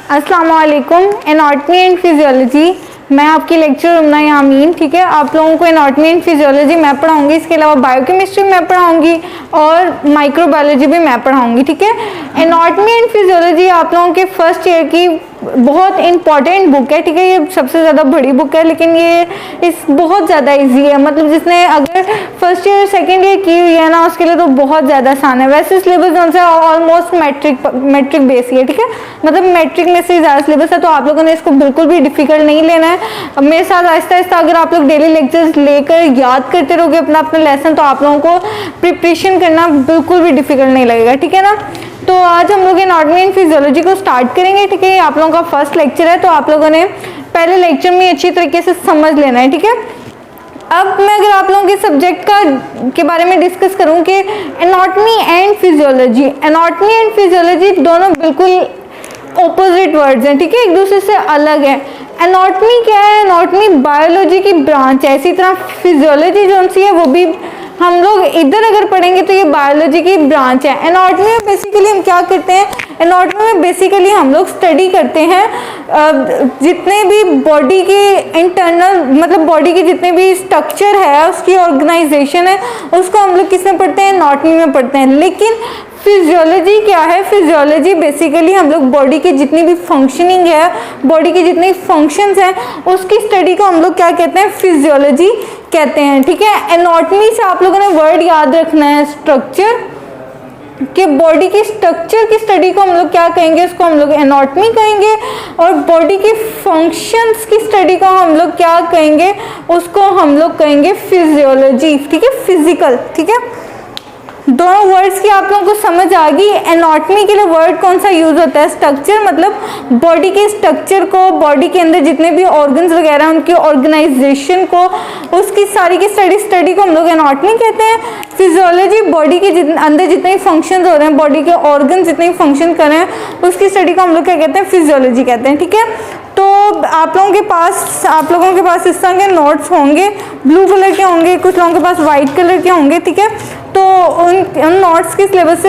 अस्सलाम वालेकुम। Anatomy and physiology, मैं आपकी लेक्चर उमना यामीन। ठीक है, आप लोगों को एनाटॉमी एंड फिजियोलॉजी मैं पढ़ाऊंगी, इसके अलावा बायोकेमिस्ट्री मैं पढ़ाऊंगी और माइक्रोबायोलॉजी भी मैं पढ़ाऊंगी। ठीक है, एनाटॉमी एंड फिजियोलॉजी आप लोगों के फर्स्ट ईयर की बहुत इंपॉर्टेंट बुक है। ठीक है, ये सबसे ज़्यादा बड़ी बुक है, लेकिन ये इस बहुत ज़्यादा इजी है। मतलब जिसने अगर फर्स्ट ईयर सेकेंड ईयर की हुई है ना, उसके लिए तो बहुत ज़्यादा आसान है। वैसे सिलेबस उनसे ऑलमोस्ट मैट्रिक बेस ही है। ठीक है, मतलब मैट्रिक में से ज़्यादा सिलेबस है, तो आप लोगों ने इसको बिल्कुल भी डिफिकल्ट नहीं लेना है। मेरे साथ आहिस्ता आहिस्ता अगर आप लोग डेली लेक्चर्स लेकर याद करते रहोगे अपना अपना लेसन, तो आप लोगों को प्रिपरेशन करना बिल्कुल भी डिफिकल्ट नहीं लगेगा। ठीक है ना, तो आज हम लोग एनाटॉमी एंड फिजियोलॉजी को स्टार्ट करेंगे। ठीक है, आप लोगों का फर्स्ट लेक्चर है, तो आप लोगों ने पहले लेक्चर में अच्छी तरीके से समझ लेना है। ठीक है, अब मैं अगर आप लोगों के सब्जेक्ट के बारे में डिस्कस करूं कि anatomy and physiology, anatomy and physiology दोनों बिल्कुल ऑपोजिट वर्ड्स हैं। ठीक है, एक दूसरे से अलग है। एनाटॉमी क्या है? एनाटॉमी बायोलॉजी की ब्रांच है। इसी तरह फिजियोलॉजी जो सी है वो भी हम लोग इधर अगर पढ़ेंगे तो ये बायोलॉजी की ब्रांच है। एनाटॉमी में बेसिकली हम क्या करते हैं? एनाटॉमी में बेसिकली हम लोग स्टडी करते हैं जितने भी बॉडी के इंटरनल, मतलब बॉडी के जितने भी स्ट्रक्चर है, उसकी ऑर्गेनाइजेशन है, उसको हम लोग किस में पढ़ते हैं? एनाटॉमी में पढ़ते हैं। लेकिन फिजियोलॉजी क्या है? फिजियोलॉजी बेसिकली हम लोग बॉडी की जितनी भी फंक्शनिंग है, बॉडी के जितने फंक्शंस हैं, उसकी स्टडी को हम लोग क्या कहते हैं? फिजियोलॉजी कहते हैं। ठीक है, एनाटॉमी से आप लोगों ने वर्ड याद रखना है स्ट्रक्चर, कि बॉडी की स्ट्रक्चर की स्टडी को हम लोग क्या कहेंगे? उसको हम लोग एनाटॉमी कहेंगे। और बॉडी की फंक्शंस की स्टडी को हम लोग क्या कहेंगे? उसको हम लोग कहेंगे फिजियोलॉजी। ठीक है, फिजिकल। ठीक है, दोनों वर्ड्स की आप लोगों को समझ आ गई। एनाटॉमी के लिए वर्ड कौन सा यूज होता है? स्ट्रक्चर, मतलब बॉडी के स्ट्रक्चर को, बॉडी के अंदर जितने भी ऑर्गन्स वगैरह उनकी ऑर्गेनाइजेशन को, उसकी सारी की स्टडी को हम लोग एनाटॉमी कहते हैं। फिजियोलॉजी बॉडी के अंदर जितने भी फंक्शन हो रहे हैं, बॉडी के ऑर्गन जितने भी फंक्शन कर रहे हैं, उसकी स्टडी को हम लोग क्या कहते हैं? फिजियोलॉजी कहते हैं। ठीक है, तो आप लोगों के पास इस तरह के नोट्स होंगे, ब्लू कलर के होंगे, कुछ लोगों के पास वाइट कलर के होंगे। ठीक है, तो उन नोट्स के सिलेबस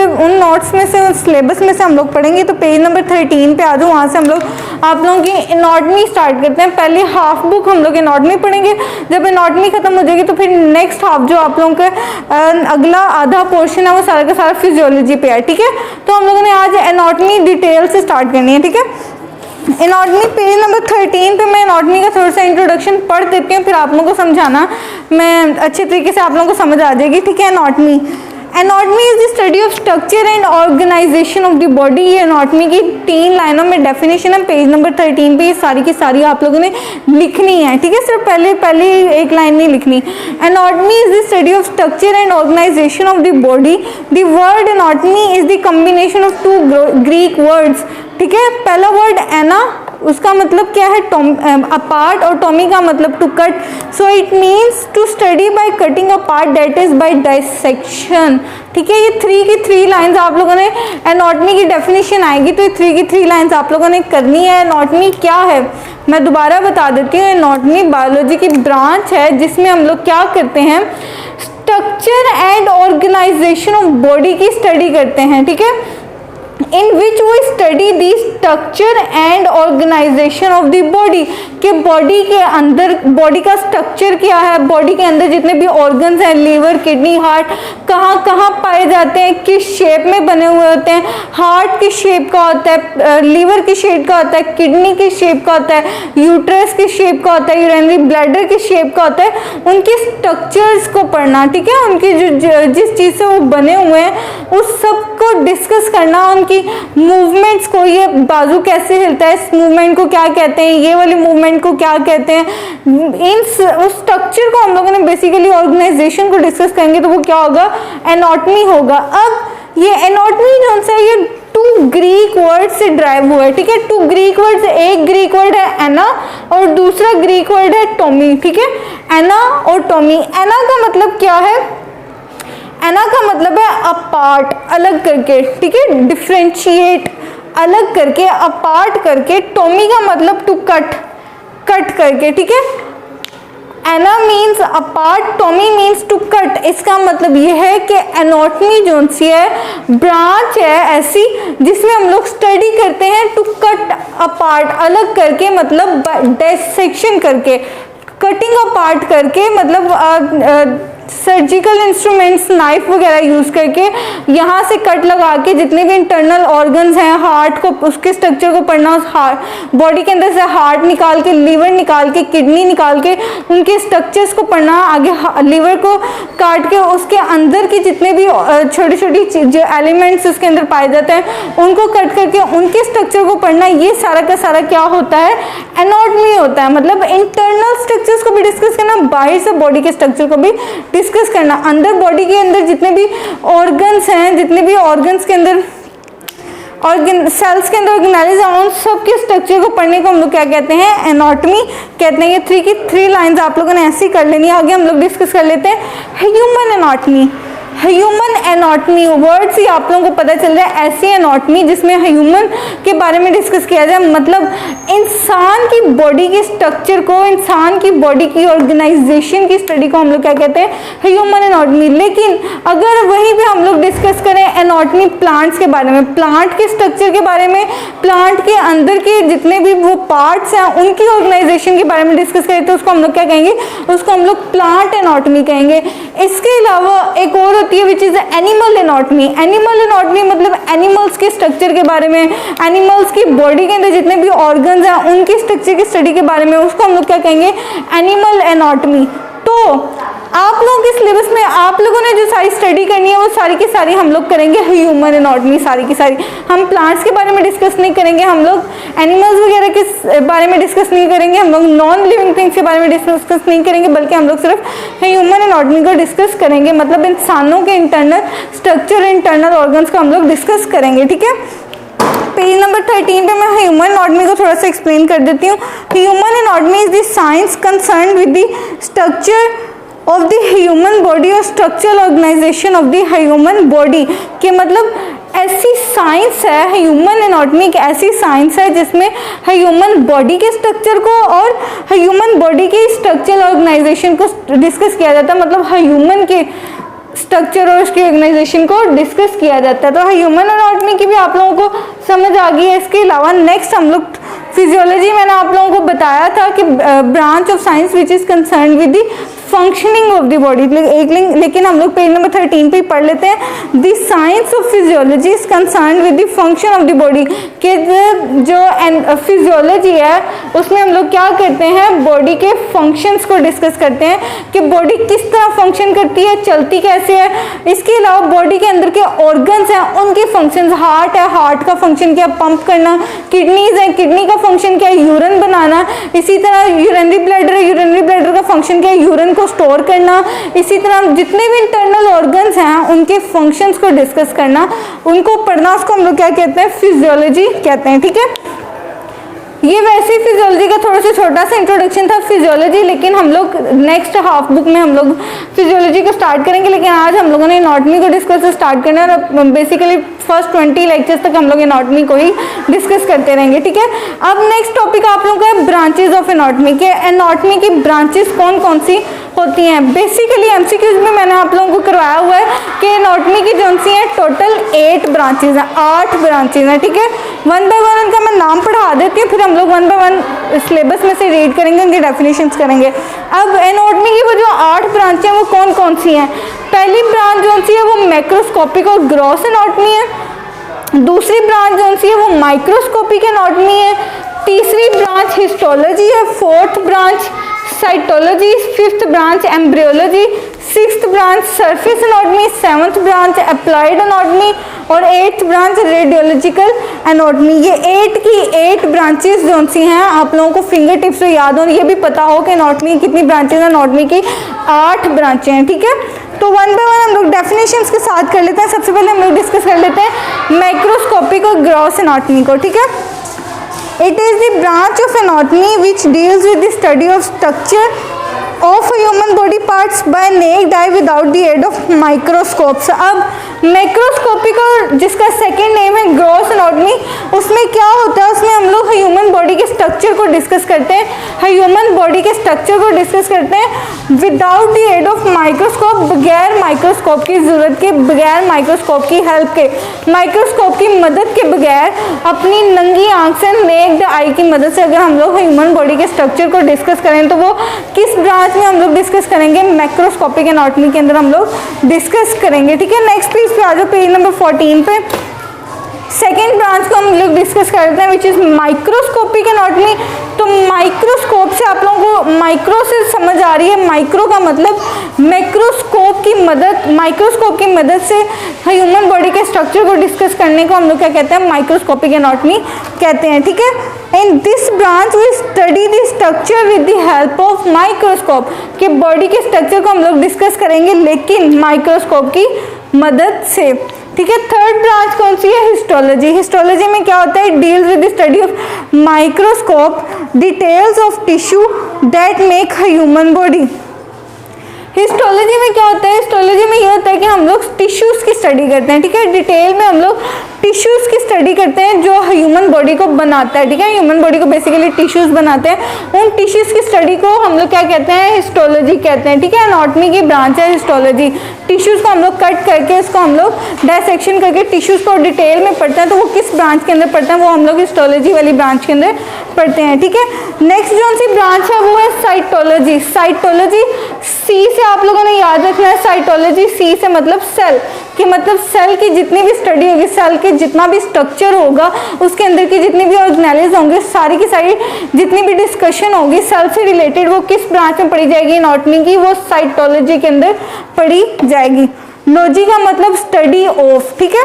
में से हम लोग पढ़ेंगे। तो पेज नंबर 13 पे आ जाओ, वहाँ से हम लोग आप लोगों की एनाटॉमी स्टार्ट करते हैं। पहले हाफ बुक हम लोग एनाटॉमी पढ़ेंगे, जब एनाटॉमी खत्म हो जाएगी तो फिर नेक्स्ट हाफ जो आप लोगों का अगला आधा पोर्शन है वो सारा का सारा फिजियोलॉजी पे है। ठीक है, तो हम लोगों ने आज एनाटॉमी डिटेल से स्टार्ट करनी है। ठीक है, एनाटॉमी पेज नंबर 13 पे मैं एनाटॉमी का थोड़ा सा इंट्रोडक्शन पढ़ देती हूँ, फिर आप लोगों को समझाना मैं अच्छे तरीके से आप लोगों को समझ आ जाएगी। ठीक है, anatomy is the study of structure and organisation of the body. ये एनाटॉमी की 3 लाइनों में डेफिनेशन है, पेज नंबर 13 पे ये सारी की सारी आप लोगों ने लिखनी है। ठीक है, सिर्फ पहले एक लाइन नहीं लिखनी। Anatomy is the study of structure and organisation of the body. The word anatomy is the combination of 2 Greek words. ठीक है, पहला वर्ड एना, उसका मतलब क्या है? अपार्ट, और टॉमी का मतलब to cut. So it means to study by cutting a part, that is by dissection. ठीक है, ये 3 की 3 लाइंस आप लोगों ने, एनाटॉमी की डेफिनेशन आएगी तो ये 3 की 3 लाइंस आप लोगों ने करनी है। एनाटॉमी क्या है मैं दोबारा बता देती हूँ। एनाटॉमी बायोलॉजी की ब्रांच है जिसमें हम लोग क्या करते हैं? Structure and organisation of body की स्टडी करते हैं। ठीक है, in which we study the structure and organization of the body, कि बॉडी के अंदर बॉडी का स्ट्रक्चर क्या है, बॉडी के अंदर जितने भी ऑर्गन्स हैं, लीवर, किडनी, हार्ट, कहाँ कहाँ पाए जाते हैं, किस शेप में बने हुए होते हैं। हार्ट की शेप का होता है, लीवर की शेप का होता है, किडनी की शेप का होता है, यूट्रस की शेप का होता है, यूरिनरी ब्लैडर की शेप का होता है। उनके स्ट्रक्चर्स को पढ़ना। ठीक है, उनकी जिस चीज़ से वो बने हुए हैं उस सब को डिस्कस करना, उनकी मूवमेंट्स को, ये बाजू कैसे हिलता है, इस मूवमेंट को क्या कहते हैं, ये वाली मूवमेंट को क्या कहते हैं, उस स्ट्रक्चर को हम लोगों ने बेसिकली ऑर्गेनाइजेशन को डिस्कस करेंगे तो वो क्या होगा? एनाटॉमी होगा। अब ये एनाटॉमी जो है ये 2 ग्रीक वर्ड से ड्राइव हुआ है। ठीक है, 2 ग्रीक वर्ड, एक ग्रीक वर्ड है एना और दूसरा ग्रीक वर्ड है टॉमी। ठीक है, एना और टॉमी। एना का मतलब क्या है? एना का मतलब है अपार्ट, अलग करके। ठीक है, डिफ्रेंशिएट, अलग करके, अपार्ट करके। टॉमी का मतलब टू कट, कट करके। ठीक है, ana means apart, tomy means to cut. इसका मतलब ये है कि एनाटॉमी जो सी है ब्रांच है ऐसी जिसमें हम लोग स्टडी करते हैं टू कट अपार्ट, अलग करके, मतलब डिसेक्शन करके, कटिंग अपार्ट करके, मतलब सर्जिकल इंस्ट्रूमेंट्स, नाइफ वगैरह यूज़ करके यहाँ से कट लगा के जितने भी इंटरनल ऑर्गन्स हैं, हार्ट को, उसके स्ट्रक्चर को पढ़ना, उस हार्ट बॉडी के अंदर से हार्ट निकाल के, लीवर निकाल के, किडनी निकाल के, उनके स्ट्रक्चर्स को पढ़ना, आगे लीवर को काट के उसके अंदर की जितने भी छोटी छोटी जो एलिमेंट्स उसके अंदर पाए जाते हैं उनको कट करके उनके स्ट्रक्चर को पढ़ना, ये सारा का सारा क्या होता है, एनाटॉमी होता है। मतलब इंटरनल स्ट्रक्चर्स को भी डिस्कस करना, बाहर से बॉडी के स्ट्रक्चर को भी डिस्कस करना, अंदर बॉडी के अंदर जितने भी ऑर्गन्स हैं, जितने भी ऑर्गन्स के अंदर ऑर्गन सेल्स के अंदर ऑर्गेनाइज हैं, उन सब के स्ट्रक्चर को पढ़ने को हम लोग क्या कहते हैं, एनाटॉमी कहते हैं। ये 3 लाइंस आप लोगों ने ऐसी कर लेनी है। आगे हम लोग डिस्कस कर लेते हैं human anatomy. Human anatomy word से आप लोगों को पता चल रहा है ऐसी एनाटॉमी जिसमें ह्यूमन के बारे में डिस्कस किया जाए, मतलब इंसान की बॉडी के स्ट्रक्चर को, इंसान की बॉडी की ऑर्गेनाइजेशन की स्टडी को हम लोग क्या कहते हैं, ह्यूमन एनाटॉमी। लेकिन अगर वहीं पे हम लोग डिस्कस करें एनाटॉमी प्लांट्स के बारे में, प्लांट के स्ट्रक्चर के बारे में, प्लांट के अंदर के जितने भी वो पार्ट्स हैं उनकी ऑर्गेनाइजेशन के बारे में डिस्कस करें तो उसको हम लोग क्या कहेंगे, उसको हम लोग प्लांट एनाटॉमी कहेंगे। इसके अलावा एक और होती है which is animal anatomy. Animal anatomy मतलब एनिमल्स के स्ट्रक्चर के बारे में, एनिमल्स की बॉडी के अंदर जितने भी ऑर्गन्स हैं उनके स्ट्रक्चर की स्टडी के बारे में, उसको हम लोग क्या कहेंगे, एनिमल एनाटॉमी। तो आप लोगों के सिलेबस में आप लोगों ने जो सारी स्टडी करनी है वो सारी की सारी हम लोग करेंगे ह्यूमन एनाटॉमी, सारी की सारी। हम प्लांट्स के बारे में डिस्कस नहीं करेंगे, हम लोग एनिमल्स वगैरह के बारे में डिस्कस नहीं करेंगे, हम लोग नॉन लिविंग थिंग्स के बारे में डिस्कस नहीं करेंगे, बल्कि हम लोग सिर्फ ह्यूमन एनाटॉमी को डिस्कस करेंगे, मतलब इंसानों के इंटरनल स्ट्रक्चर, इंटरनल ऑर्गन्स को हम लोग डिस्कस करेंगे। ठीक है, पेज नंबर 13 पे मैं ह्यूमन एनाटॉमी को थोड़ा सा एक्सप्लेन कर देती हूँ। Human anatomy is the science concern with the structure of the human body और structural organization of the human body के, मतलब ऐसी साइंस है, ह्यूमन एनाटॉमी एक ऐसी साइंस है जिसमें ह्यूमन बॉडी के स्ट्रक्चर को और ह्यूमन बॉडी के स्ट्रक्चरल ऑर्गेनाइजेशन को डिस्कस किया जाता है, मतलब ह्यूमन के स्ट्रक्चर और उसकी ऑर्गेनाइजेशन को डिस्कस किया जाता है। तो ह्यूमन एनाटॉमी की भी आप लोगों को समझ आ गई है। इसके अलावा नेक्स्ट हम लोग फिजियोलॉजी, मैंने आप लोगों को बताया था कि branch of science which is concern with the functioning of the body, लेकिन हम लोग पेज नंबर 13 पे पढ़ लेते हैं the science of physiology is concern with the function of the body, के जो फिजियोलॉजी है उसमें हम लोग क्या करते हैं, बॉडी के फंक्शंस को डिस्कस करते हैं कि बॉडी किस तरह फंक्शन करती है, चलती कैसे है। इसके अलावा बॉडी के अंदर के ऑर्गन्स हैं उनके फंक्शंस, हार्ट है, हार्ट का फंक्शन क्या, पंप करना, किडनीज है, किडनी का फंक्शन क्या है, यूरिन बनाना। इसी तरह यूरिनरी ब्लैडर है, यूरिनरी ब्लैडर का फंक्शन क्या है, यूरिन को स्टोर करना। इसी तरह जितने भी इंटरनल ऑर्गन्स हैं उनके फंक्शंस को डिस्कस करना, उनको पढ़ना, उसको हम लोग क्या कहते हैं, फिजियोलॉजी कहते हैं। ठीक है, ये वैसे फिजियोलॉजी का थोड़ा सा छोटा सा इंट्रोडक्शन था फिजियोलॉजी, लेकिन हम लोग नेक्स्ट हाफ बुक में हम लोग फिजियोलॉजी को स्टार्ट करेंगे, लेकिन आज हम लोगों ने एनाटॉमी को डिस्कस स्टार्ट करना है और बेसिकली फर्स्ट 20 लेक्चर्स तक हम लोग एनाटॉमी को ही डिस्कस करते रहेंगे। ठीक है, अब नेक्स्ट टॉपिक आप लोगों का है ब्रांचेज ऑफ एनाटॉमी के। एनाटॉमी की ब्रांचेस कौन कौन सी होती हैं। बेसिकली एमसीक्यूज में मैंने आप लोगों को करवाया हुआ है कि एनाटॉमी की जो सी हैं टोटल 8 ब्रांचेज हैं, 8 ब्रांचेज हैं। ठीक है, 1 बाय 1 उनका मैं नाम पढ़ा देती हूँ, फिर हम लोग 1 बाय 1 सिलेबस में से रीड करेंगे, उनकी डेफिनेशंस करेंगे। अब एनाटॉमी की वो जो 8 ब्रांचें हैं वो कौन कौन सी हैं। पहली ब्रांच जो सी है वो मैक्रोस्कोपिक और ग्रॉस एनाटॉमी है। दूसरी ब्रांच जो सी है वो माइक्रोस्कोपिक एनाटॉमी है। तीसरी ब्रांच हिस्टोलॉजी है। 4th branch cytology. 5th branch embryology. 6th branch surface anatomy. 7th branch applied anatomy और 8th ब्रांच रेडियोलॉजिकल एनाटॉमी। ये 8 की 8 ब्रांचेस जो सी हैं आप लोगों को फिंगर टिप्स से याद हो, ये भी पता हो कि एनाटॉमी की कितनी ब्रांचेस हैं। एनाटॉमी की 8 ब्रांचें हैं। ठीक है, तो 1 बाय 1 हम लोग डेफिनेशंस के साथ कर लेते हैं। सबसे पहले हम लोग डिस्कस कर लेते हैं माइक्रोस्कोपिक और ग्रॉस एनाटॉमी को। ठीक है, it is the branch of anatomy which deals with the study of structure of human body parts by naked eye without the aid of microscopes। अब मैक्रोस्कोपिक और जिसका सेकेंड नेम है gross anatomy, उसमें क्या होता है, उसमें हम लोग ह्यूमन बॉडी के स्ट्रक्चर को डिस्कस करते हैं, ह्यूमन बॉडी के स्ट्रक्चर को डिस्कस करते हैं without the aid of microscope, बगैर माइक्रोस्कोप की जरूरत के, बगैर माइक्रोस्कोप की हेल्प के, माइक्रोस्कोप की मदद के बगैर अपनी नंगी आंख से, नेक्ड आई की मदद से अगर हम लोग ह्यूमन बॉडी के स्ट्रक्चर को डिस्कस करें तो वो किस ब्रांच में हम लोग डिस्कस करेंगे, मैक्रोस्कोपिक एनाटॉमी के अंदर हम लोग डिस्कस करेंगे। ठीक है, नेक्स्ट पेज पे आ जाओ, पेज नंबर 14 पे। सेकेंड ब्रांच को हम लोग डिस्कस करते हैं विच इज माइक्रोस्कोपिक एनाटॉमी। तो माइक्रोस्कोप से आप लोगों को माइक्रो से समझ आ रही है, माइक्रो का मतलब माइक्रोस्कोप की मदद, माइक्रोस्कोप की मदद से ह्यूमन बॉडी के स्ट्रक्चर को डिस्कस करने को हम लोग क्या कहते हैं, माइक्रोस्कोपिक एनाटॉमी कहते हैं। ठीक है, in this branch we study the structure with the help of microscope, कि बॉडी के स्ट्रक्चर को हम लोग डिस्कस करेंगे लेकिन माइक्रोस्कोप की मदद से। ठीक है, थर्ड ब्रांच कौन सी है, हिस्टोलॉजी। हिस्टोलॉजी में क्या होता है, deals with the study of microscope details of tissue that make human body. Histology में क्या होता है, हिस्टोलॉजी में ये होता है कि हम लोग टिश्यूज़ की स्टडी करते हैं। ठीक है, डिटेल में हम लोग टिश्यूज़ की स्टडी करते हैं जो ह्यूमन बॉडी को बनाता है। ठीक है, ह्यूमन बॉडी को बेसिकली टिश्यूज़ बनाते हैं, उन टिश्यूज़ की स्टडी को हम लोग क्या कहते हैं, हिस्टोलॉजी कहते हैं। ठीक है, एनाटॉमी की ब्रांच है हिस्टोलॉजी। टिश्यूज़ को हम लोग कट करके, इसको हम लोग डायसेक्शन करके टिश्यूज़ को डिटेल में पढ़ते हैं, तो वो किस ब्रांच के अंदर पढ़ते हैं, वो हम लोग हिस्टोलॉजी वाली ब्रांच के अंदर पढ़ते हैं। ठीक है, नेक्स्ट जो सी ब्रांच है वो है साइटोलॉजी। साइटोलॉजी सी से आप लोगों ने याद रखना है, साइटोलॉजी सी से मतलब सेल, कि मतलब सेल की जितनी भी स्टडी होगी, सेल के जितना भी स्ट्रक्चर होगा, उसके अंदर की जितनी भी ऑर्गेनेल्स होंगे, सारी की सारी जितनी भी डिस्कशन होगी सेल से रिलेटेड, वो किस ब्रांच में पढ़ी जाएगी, एनाटॉमी की, वो साइटोलॉजी के अंदर पढ़ी जाएगी। लॉजी का मतलब स्टडी ऑफ। ठीक है,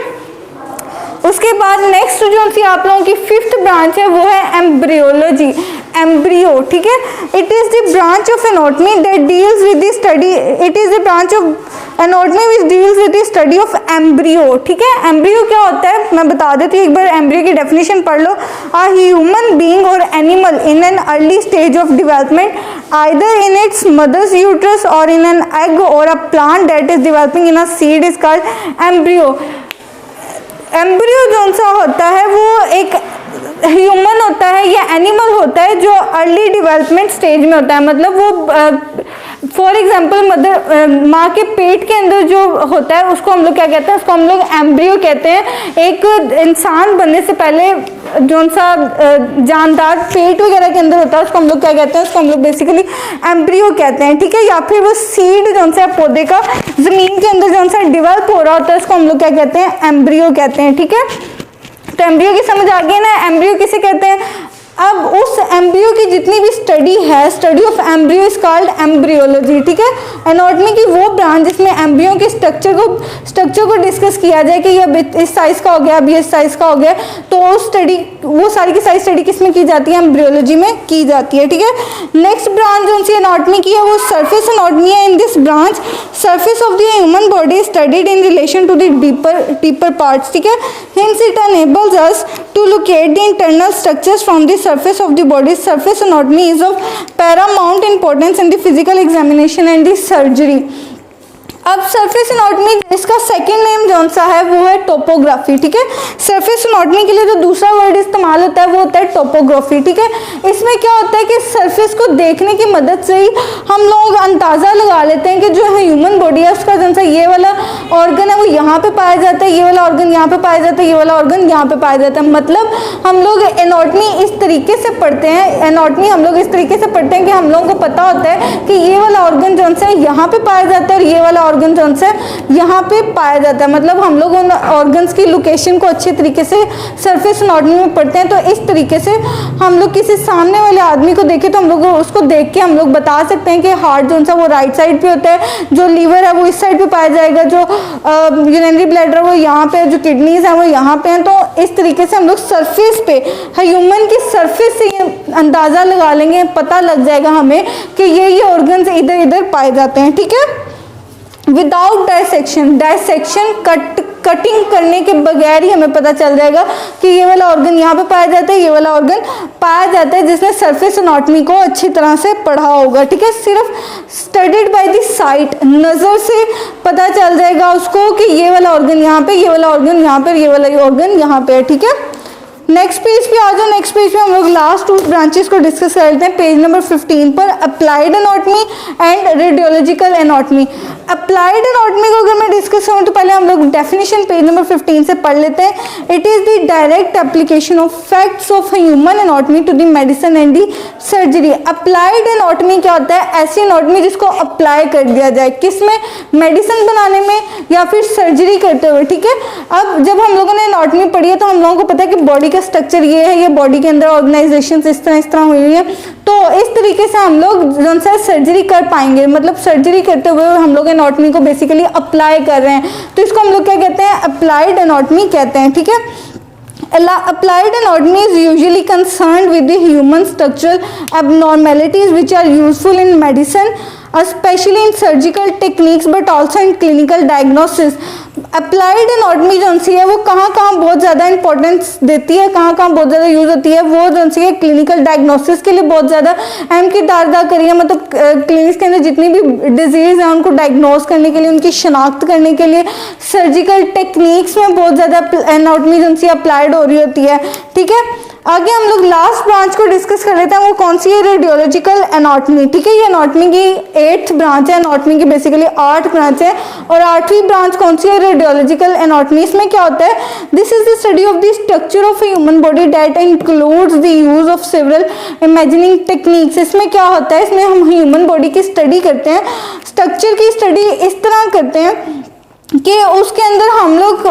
उसके बाद नेक्स्ट जो सी आप लोगों की फिफ्थ ब्रांच है वो है एम्ब्रियोलॉजी, एम्ब्रियो। ठीक है, it is the branch of anatomy that deals with the study, it is the branch of anatomy which deals with the study of embryo. ठीक है, एम्ब्रियो क्या होता है मैं बता देती हूँ, एक बार एम्ब्रियो की डेफिनेशन पढ़ लो। अ ह्यूमन बीइंग और animal in an early stage of development either in its mother's uterus or in an egg or a plant that is developing in a seed is called embryo। Embryo जो सा होता है वो एक human होता है या एनिमल होता है जो अर्ली डेवलपमेंट स्टेज में होता है, मतलब वो फॉर एग्जाम्पल मदर माँ के पेट के अंदर जो होता है उसको हम लोग क्या कहते हैं, उसको हम लोग एम्ब्रियो कहते हैं। एक इंसान बनने से पहले जो सा जानदार पेट वगैरह के अंदर होता है उसको हम लोग क्या कहते हैं, उसको हम लोग बेसिकली एम्ब्रियो कहते हैं। ठीक है, या फिर वो सीड जो सा पौधे का जमीन के अंदर जो सा डेवलप हो रहा होता है उसको हम लोग क्या कहते हैं, एम्ब्रियो कहते हैं। ठीक है, तो एम्ब्रियो की समझ आ गई ना, एम्ब्रियो किसे कहते हैं। अब उस एम्ब्रियो की जितनी भी स्टडी है, study of embryo is called embryology. ठीक है, एनाटॉमी की वो ब्रांच जिसमें एम्ब्रियो के स्ट्रक्चर को डिस्कस किया जाए कि ये इस साइज का हो गया, अब ये इस साइज का हो गया, तो स्टडी वो सारी की सारी स्टडी किस में की जाती है, एम्ब्रियोलॉजी में की जाती है। ठीक है, नेक्स्ट ब्रांच जो सी एनाटॉमी की है वो सरफेस एनाटॉमी है। In this branch surface of the human body studied in relation to the deeper parts. ठीक है, hence it enables us to locate the internal structures from the surface of the body. Surface anatomy is of paramount importance in the physical examination and the surgery। अब surface anatomy इसका second name जौन सा है वो है topography. ठीक है, surface anatomy के लिए जो दूसरा वर्ड इस्तेमाल होता है वो होता है टोपोग्राफी। ठीक है, इसमें क्या होता है कि सरफेस को देखने की मदद से ही हम लोग अंदाज़ा लगा लेते हैं कि जो ह्यूमन बॉडी है उसका जौन सा ये वाला ऑर्गन है वो यहाँ पे पाया जाता है, ये वाला ऑर्गन यहाँ पे पाया जाता है, ये वाला ऑर्गन यहाँ पे पाया जाता है। मतलब हम लोग एनाटॉमी इस तरीके से पढ़ते हैं, एनाटॉमी हम लोग इस तरीके से पढ़ते हैं कि हम लोगों को पता होता है कि ये वाला ऑर्गन जौन सा है यहाँ पे पाया जाता है और ये वाला ऑर्गन जो है यहाँ पे पाया जाता है। मतलब हम लोग उन ऑर्गन्स की लोकेशन को अच्छे तरीके से सरफेस एनाटॉमी में पढ़ते हैं। तो इस तरीके से हम लोग किसी सामने वाले आदमी को देखें तो हम लोग उसको देख के हम लोग बता सकते हैं कि हार्ट जो सा वो राइट साइड पे होता है, जो लीवर है वो इस साइड पे पाया जाएगा, जो यूरिनरी ब्लैडर वो यहाँ पे, जो किडनीज है वो यहाँ पे हैं। तो इस तरीके से हम लोग सरफेस पे ह्यूमन की सरफेस से अंदाज़ा लगा लेंगे, पता लग जाएगा हमें कि ये ऑर्गन्स इधर इधर पाए जाते हैं। ठीक है, without dissection, dissection cut cutting करने के बगैर ही हमें पता चल जाएगा कि ये वाला ऑर्गन यहाँ पे पाया जाता है, ये वाला ऑर्गन पाया जाता है, जिसने सरफेस एनाटॉमी को अच्छी तरह से पढ़ा होगा, ठीक है। सिर्फ स्टडीड बाय द साइट, नज़र से पता चल जाएगा उसको कि ये वाला ऑर्गन यहाँ पे, ये वाला ऑर्गन यहाँ पे, ये वाला ऑर्गन यहाँ पे है, ठीक है। नेक्स्ट पेज पे आ जाओ। नेक्स्ट पेज पे हम लोग लास्ट 2 ब्रांचेस को डिस्कस कर लेते हैं। पेज नंबर 15 पर applied anatomy and radiological anatomy. Applied anatomy को अगर मैं डिस्कस करूँ तो पहले हम लोग डेफिनेशन पेज नंबर 15 से पढ़ लेते हैं। It is the direct application of facts of human anatomy to the medicine and the surgery. Applied anatomy क्या होता है? ऐसी एनाटॉमी जिसको अप्लाई कर दिया जाए, किसमें? मेडिसिन बनाने में या फिर सर्जरी करते हुए, ठीक है। अब जब हम लोगों ने एनाटॉमी पढ़ी है तो हम लोगों को पता है कि बॉडी का स्ट्रक्चर ये है, ये बॉडी के अंदर ऑर्गेनाइजेशन इस तरह हुई है, तो इस तरीके से हम लोग जो सा सर्जरी कर पाएंगे, मतलब सर्जरी करते हुए हम लोग एनाटॉमी को बेसिकली अप्लाई कर रहे हैं, तो इसको हम लोग क्या कहते हैं? अप्लाइड एनाटॉमी कहते हैं, ठीक है। Applied anatomy is usually concerned with the human structural abnormalities which are useful in medicine, especially in surgical techniques but also in clinical diagnosis. Applied anatomy जो सी है वो कहाँ बहुत ज़्यादा इंपॉर्टेंस देती है, कहाँ बहुत ज़्यादा यूज़ होती है, वो जो सी है क्लिनिकल डायग्नोसिस के लिए बहुत ज़्यादा अहम किरदार अदा करी है। मतलब क्लिनिक्स के अंदर जितनी भी डिजीज़ हैं उनको डायग्नोस करने के लिए, उनकी शनाख्त करने के लिए सर्जिकल टेक्निक्स में बहुत ज़्यादा एनाटॉमी जो सी अप्लाइड हो रही होती है, ठीक है। आगे हम लोग लास्ट ब्रांच को डिस्कस कर लेते हैं, वो कौन सी है? रेडियोलॉजिकल एनाटॉमी, ठीक है। ये एनाटॉमी की 8th ब्रांच है, एनाटॉमी की बेसिकली 8 ब्रांच है, और 8वीं ब्रांच कौन सी है? Radiological anatomy. इसमें क्या होता है? This is the study of the structure of human body date includes the use of several imagining techniques. इसमें क्या होता है? इसमें हम ह्यूमन बॉडी की स्टडी करते हैं, स्ट्रक्चर की स्टडी इस तरह करते हैं कि उसके अंदर हम लोग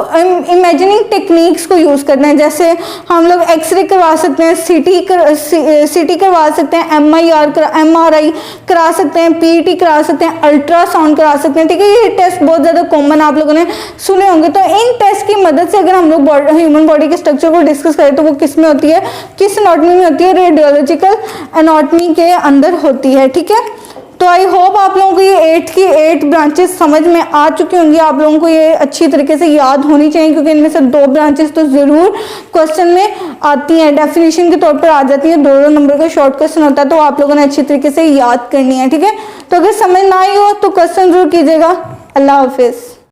इमेजिनिंग टेक्निक्स को यूज़ करते हैं। जैसे हम लोग एक्सरे करवा सकते हैं, सीटी करवा सकते हैं, MRI करा सकते हैं, PET करा सकते हैं, अल्ट्रासाउंड करा सकते हैं, ठीक है। ये टेस्ट बहुत ज़्यादा कॉमन आप लोगों ने सुने होंगे। तो इन टेस्ट की मदद से अगर हम लोग ह्यूमन बॉडी के स्ट्रक्चर को डिस्कस करें तो वो किस में होती है, किस एनाटॉमी में होती है? रेडियोलॉजिकल एनाटॉमी के अंदर होती है, ठीक है। तो आई होप आप लोगों को ये 8 की 8 ब्रांचेस समझ में आ चुकी होंगी। आप लोगों को ये अच्छी तरीके से याद होनी चाहिए, क्योंकि इनमें से 2 ब्रांचेस तो ज़रूर क्वेश्चन में आती हैं, डेफिनेशन के तौर पर आ जाती हैं। 2 नंबर का शॉर्ट क्वेश्चन होता है, तो आप लोगों ने अच्छी तरीके से याद करनी है, ठीक है। तो अगर समझ ना आई हो तो क्वेश्चन जरूर कीजिएगा। अल्लाह हाफिज़।